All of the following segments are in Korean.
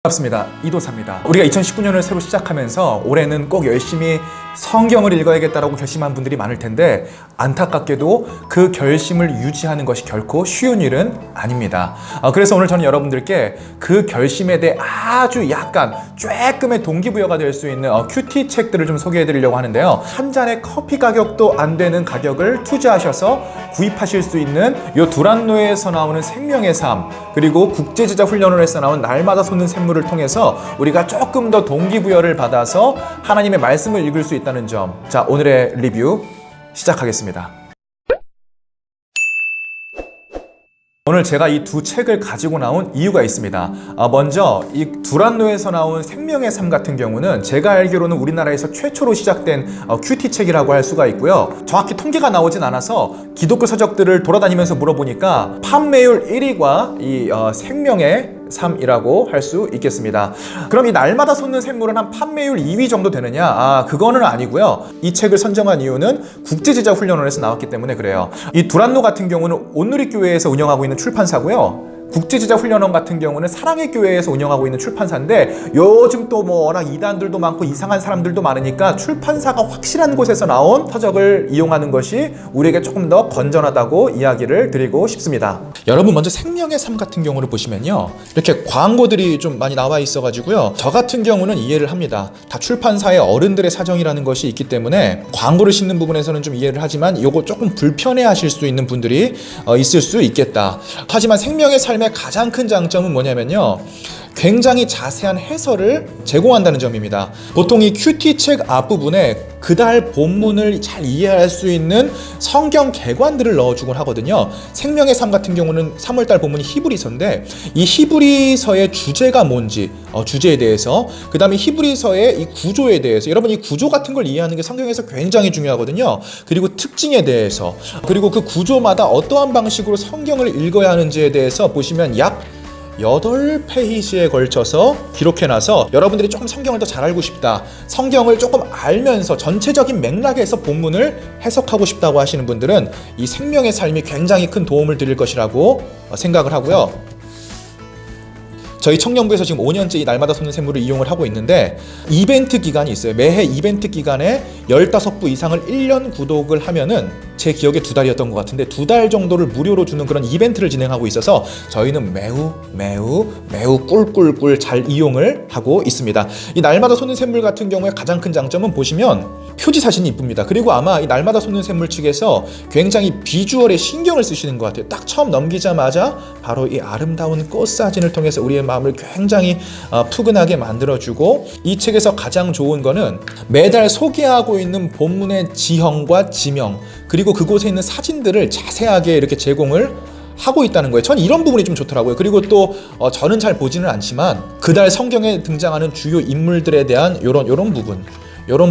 반갑습니다. 이도사입니다. 우리가 2019년을 새로 시작하면서 올해는 꼭 열심히 성경을 읽어야겠다라고 결심한 분들이 많을 텐데 안타깝게도 그 결심을 유지하는 것이 결코 쉬운 일은 아닙니다. 그래서 오늘 저는 여러분들께 그 결심에 대해 아주 약간 조금의 동기부여가 될 수 있는 큐티 책들을 좀 소개해 드리려고 하는데요. 한 잔의 커피 가격도 안 되는 가격을 투자하셔서 구입하실 수 있는 이 두란노에서 나오는 생명의 삶, 그리고 국제제자훈련원에서 나온 날마다 솟는 샘물을 통해서 우리가 조금 더 동기부여를 받아서 하나님의 말씀을 읽을 수 있다는 점. 자, 오늘의 리뷰 시작하겠습니다. 오늘 제가 이 두 책을 가지고 나온 이유가 있습니다. 먼저 이 두란노에서 나온 생명의 삶 같은 경우는 제가 알기로는 우리나라에서 최초로 시작된 큐티 책이라고 할 수가 있고요. 정확히 통계가 나오진 않아서 기독교 서적들을 돌아다니면서 물어보니까 판매율 1위가 이 생명의 삶이라고 할 수 있겠습니다. 그럼 이 날마다 솟는 샘물은 한 판매율 2위 정도 되느냐? 그거는 아니고요. 이 책을 선정한 이유는 국제제자훈련원에서 나왔기 때문에 그래요. 이 두란노 같은 경우는 온누리교회에서 운영하고 있는 출판사고요. 국제제자훈련원 같은 경우는 사랑의 교회에서 운영하고 있는 출판사인데 요즘 또 워낙 이단들도 많고 이상한 사람들도 많으니까 출판사가 확실한 곳에서 나온 서적을 이용하는 것이 우리에게 조금 더 건전하다고 이야기를 드리고 싶습니다. 여러분, 먼저 생명의 삶 같은 경우를 보시면요, 이렇게 광고들이 좀 많이 나와 있어가지고요, 저 같은 경우는 이해를 합니다. 다 출판사의 어른들의 사정이라는 것이 있기 때문에 광고를 싣는 부분에서는 좀 이해를 하지만 요거 조금 불편해 하실 수 있는 분들이 있을 수 있겠다. 하지만 생명의 삶 가장 큰 장점은 뭐냐면요, 굉장히 자세한 해설을 제공한다는 점입니다. 보통 이 큐티 책 앞부분에 그달 본문을 잘 이해할 수 있는 성경 개관들을 넣어주곤 하거든요. 생명의 삶 같은 경우는 3월달 본문이 히브리서인데 이 히브리서의 주제가 뭔지, 주제에 대해서, 그 다음에 히브리서의 이 구조에 대해서, 여러분 이 구조 같은 걸 이해하는 게 성경에서 굉장히 중요하거든요. 그리고 특징에 대해서, 그리고 그 구조마다 어떠한 방식으로 성경을 읽어야 하는지에 대해서 보시면 약 8페이지에 걸쳐서 기록해놔서 여러분들이 조금 성경을 더 잘 알고 싶다, 성경을 조금 알면서 전체적인 맥락에서 본문을 해석하고 싶다고 하시는 분들은 이 생명의 삶이 굉장히 큰 도움을 드릴 것이라고 생각을 하고요. 저희 청년부에서 지금 5년째 이 날마다 솟는 샘물을 이용을 하고 있는데 이벤트 기간이 있어요. 매해 이벤트 기간에 15부 이상을 1년 구독을 하면은, 제 기억에 2달이었던 것 같은데 2달 정도를 무료로 주는 그런 이벤트를 진행하고 있어서 저희는 매우 꿀꿀꿀 잘 이용을 하고 있습니다. 이 날마다 솟는 샘물 같은 경우에 가장 큰 장점은 보시면 표지 사진이 이쁩니다. 그리고 아마 이 날마다 솟는 샘물 측에서 굉장히 비주얼에 신경을 쓰시는 것 같아요. 딱 처음 넘기자마자 바로 이 아름다운 꽃 사진을 통해서 우리의 마음을 굉장히 푸근하게 만들어주고, 이 책에서 가장 좋은 거는 매달 소개하고 있는 본문의 지형과 지명, 그리고 그곳에 있는 사진들을 자세하게 이렇게 제공을 하고 있다는 거예요. 전 이런 부분이 좀 좋더라고요. 그리고 또 저는 잘 보지는 않지만 그달 성경에 등장하는 주요 인물들에 대한 요런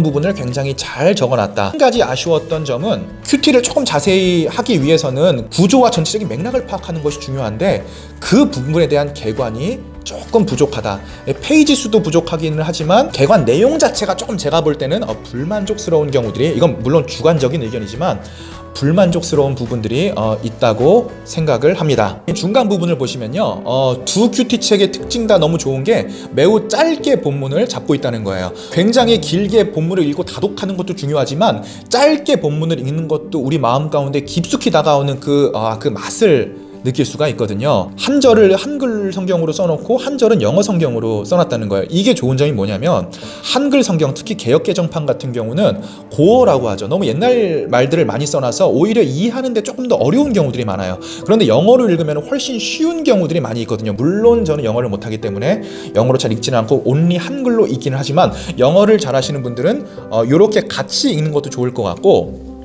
부분을 굉장히 잘 적어놨다. 한 가지 아쉬웠던 점은 큐티를 조금 자세히 하기 위해서는 구조와 전체적인 맥락을 파악하는 것이 중요한데 그 부분에 대한 개관이 조금 부족하다. 페이지 수도 부족하기는 하지만 개관 내용 자체가 조금 제가 볼 때는 불만족스러운 경우들이, 이건 물론 주관적인 의견이지만 불만족스러운 부분들이 있다고 생각을 합니다. 중간 부분을 보시면요, 두 큐티 책의 특징 다 너무 좋은 게 매우 짧게 본문을 잡고 있다는 거예요. 굉장히 길게 본문을 읽고 다독하는 것도 중요하지만 짧게 본문을 읽는 것도 우리 마음 가운데 깊숙이 다가오는 그 맛을 느낄 수가 있거든요. 한 절을 한글 성경으로 써놓고 한 절은 영어 성경으로 써놨다는 거예요. 이게 좋은 점이 뭐냐면 한글 성경, 특히 개역개정판 같은 경우는 고어라고 하죠. 너무 옛날 말들을 많이 써놔서 오히려 이해하는데 조금 더 어려운 경우들이 많아요. 그런데 영어로 읽으면 훨씬 쉬운 경우들이 많이 있거든요. 물론 저는 영어를 못하기 때문에 영어로 잘 읽지는 않고 온리 한글로 읽기는 하지만 영어를 잘 하시는 분들은 이렇게 같이 읽는 것도 좋을 것 같고,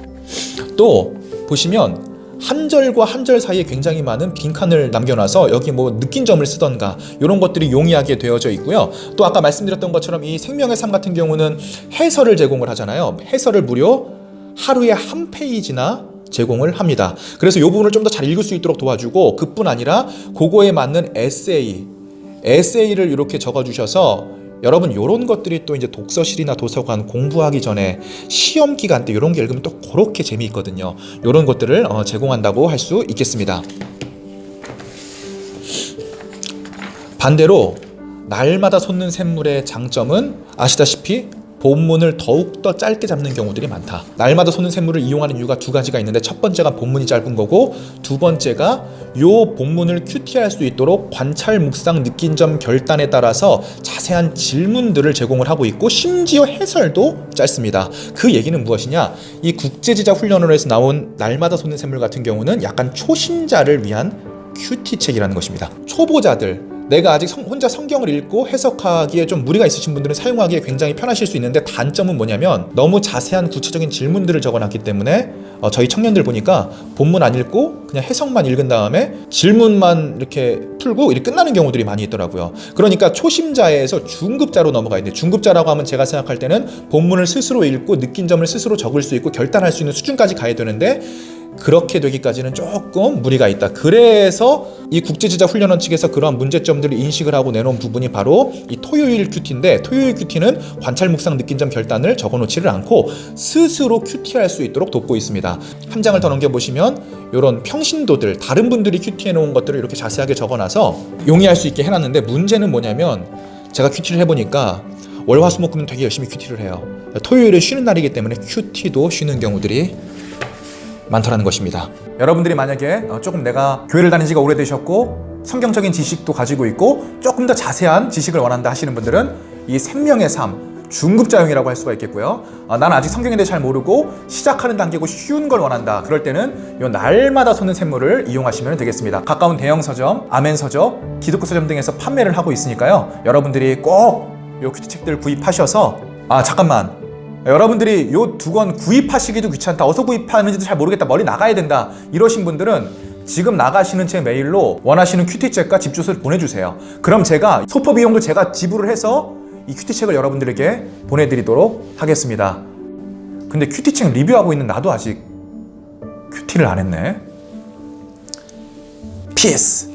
또 보시면 한 절과 한 절 사이에 굉장히 많은 빈칸을 남겨놔서 여기 뭐 느낀 점을 쓰던가 이런 것들이 용이하게 되어져 있고요. 또 아까 말씀드렸던 것처럼 이 생명의 삶 같은 경우는 해설을 제공을 하잖아요. 해설을 무려 하루에 한 페이지나 제공을 합니다. 그래서 이 부분을 좀 더 잘 읽을 수 있도록 도와주고, 그뿐 아니라 그거에 맞는 에세이를 이렇게 적어주셔서 여러분 이런 것들이 또 이제 독서실이나 도서관 공부하기 전에 시험 기간 때 이런 게 읽으면 또 그렇게 재미있거든요. 이런 것들을 제공한다고 할 수 있겠습니다. 반대로 날마다 솟는 샘물의 장점은 아시다시피 본문을 더욱더 짧게 잡는 경우들이 많다. 날마다 솟는 샘물을 이용하는 이유가 두 가지가 있는데, 첫 번째가 본문이 짧은 거고, 두 번째가 요 본문을 큐티할 수 있도록 관찰, 묵상, 느낀 점, 결단에 따라서 자세한 질문들을 제공을 하고 있고, 심지어 해설도 짧습니다. 그 얘기는 무엇이냐? 이 국제지자 훈련으로 해서 나온 날마다 솟는 샘물 같은 경우는 약간 초심자를 위한 큐티 책이라는 것입니다. 초보자들, 내가 아직 혼자 성경을 읽고 해석하기에 좀 무리가 있으신 분들은 사용하기에 굉장히 편하실 수 있는데, 단점은 뭐냐면 너무 자세한 구체적인 질문들을 적어놨기 때문에 저희 청년들 보니까 본문 안 읽고 그냥 해석만 읽은 다음에 질문만 이렇게 풀고 이렇게 끝나는 경우들이 많이 있더라고요. 그러니까 초심자에서 중급자로 넘어가야 돼요. 중급자라고 하면 제가 생각할 때는 본문을 스스로 읽고 느낀 점을 스스로 적을 수 있고 결단할 수 있는 수준까지 가야 되는데, 그렇게 되기까지는 조금 무리가 있다. 그래서 이 국제지자 훈련원 측에서 그러한 문제점들을 인식을 하고 내놓은 부분이 바로 이 토요일 큐티인데, 토요일 큐티는 관찰, 묵상, 느낀 점, 결단을 적어놓지를 않고 스스로 큐티할 수 있도록 돕고 있습니다. 한 장을 더 넘겨보시면 이런 평신도들, 다른 분들이 큐티해놓은 것들을 이렇게 자세하게 적어놔서 용이할 수 있게 해놨는데, 문제는 뭐냐면 제가 큐티를 해보니까 월, 화, 수, 목, 금은 되게 열심히 큐티를 해요. 토요일에 쉬는 날이기 때문에 큐티도 쉬는 경우들이 많더라는 것입니다. 여러분들이 만약에 조금 내가 교회를 다닌 지가 오래되셨고 성경적인 지식도 가지고 있고 조금 더 자세한 지식을 원한다 하시는 분들은 이 생명의 삶 중급자용이라고 할 수가 있겠고요. 난 아직 성경에 대해 잘 모르고 시작하는 단계고 쉬운 걸 원한다. 그럴 때는 이 날마다 솟는 샘물을 이용하시면 되겠습니다. 가까운 대형 서점, 아멘 서점, 기독교 서점 등에서 판매를 하고 있으니까요. 여러분들이 꼭 이 큐티 책들 구입하셔서 잠깐만, 여러분들이 요 두 권 구입하시기도 귀찮다, 어디서 구입하는지도 잘 모르겠다, 멀리 나가야 된다 이러신 분들은 지금 나가시는 제 메일로 원하시는 큐티책과 집 주소를 보내주세요. 그럼 제가 소포 비용도 제가 지불을 해서 이 큐티책을 여러분들에게 보내드리도록 하겠습니다. 근데 큐티책 리뷰하고 있는 나도 아직 큐티를 안 했네. 피스.